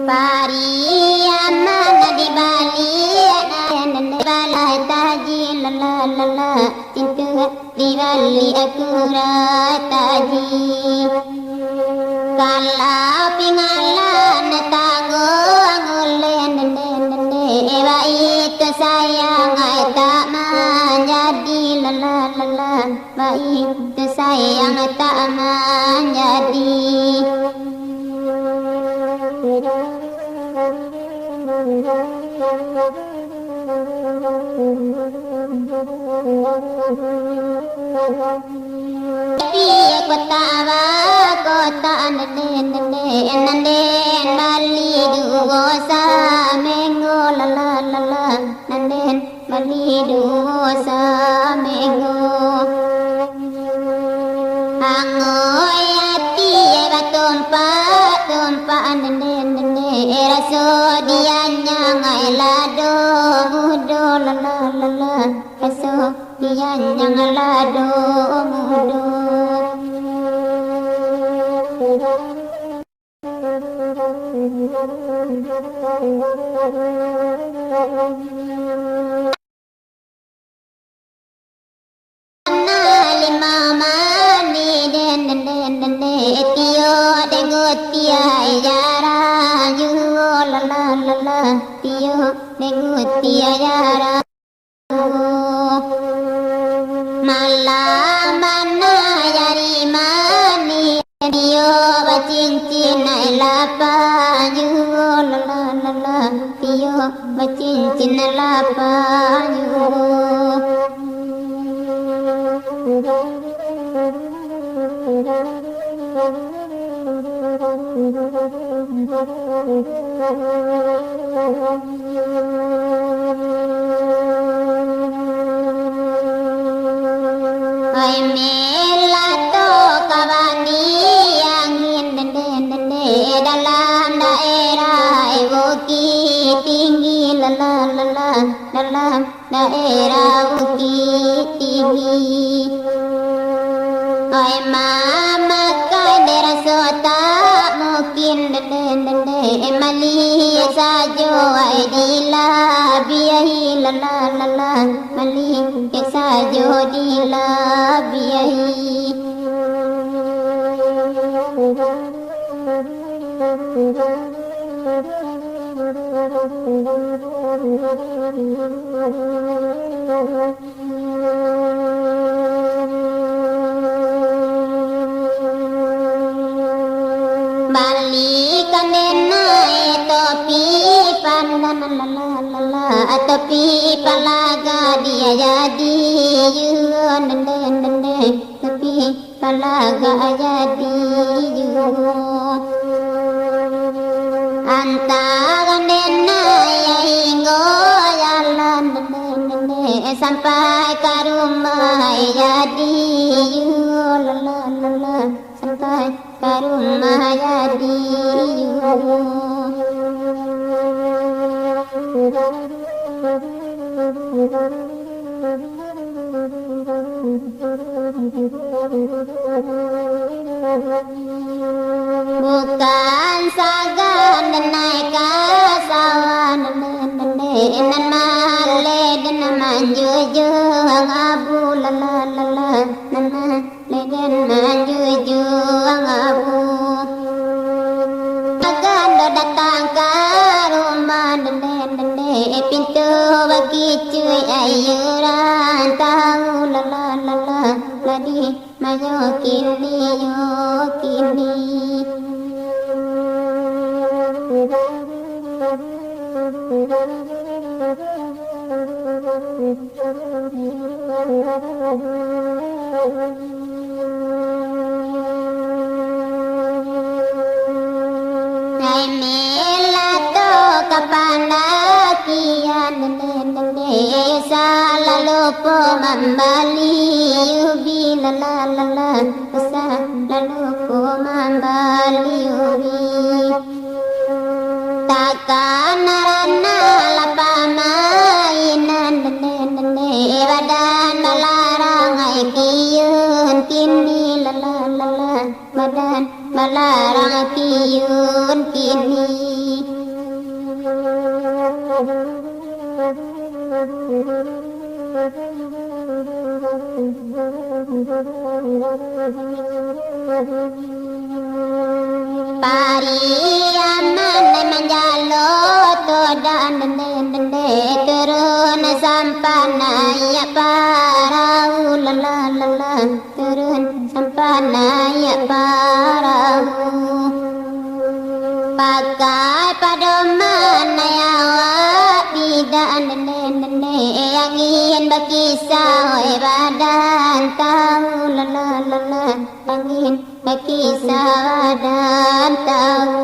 Pariyamana di Bali balai taji la cinta di Bali aku taji kalau pingalan tago angulen ewa itu sayang tak menjadi la itu sayang tak menjadi Piye kota nenden Bali duo samenggo la nenden Bali duo samenggo angoy ati batumpa nenden raso dianya ngai lado mudo la raso dianya lado mudo Malamana yari mani dio bacincin lapa juo la dio bacincin lapa Ay melato kawani angin dende dalam daerah bukit tinggi la dalam daerah bukit tinggi ay mama kai daerah sota mungkin dende mali sajo ay dila biahi la mali sajo dila biahi Bali kanena topi pandan topi palaga dia jadi yun topi palaga jadi yun antara nena hingga jalan sampai ke rumah jadi yun sampai ke rumah jadi bukan sagan naik kasawan nan male dan manjuju abu la nan male dan manjuju abu agan datang ke rumah dende pintu bagi cuy ayuran tahu la ladi mayo kini Ay melato kapanakian dende selalu membali ubi la la la la selalu membali ubi takkan rana lapamainan dende badan melarang ai kiyun kini la la la la badan melarang kiyun kini pari aman menjalo todan dende turun sampanaya parau la la la la turun sampanaya parau pakai padoman awak bidan dende yang ingin berkisah badan tahu la la la la angin berkisah badan tahu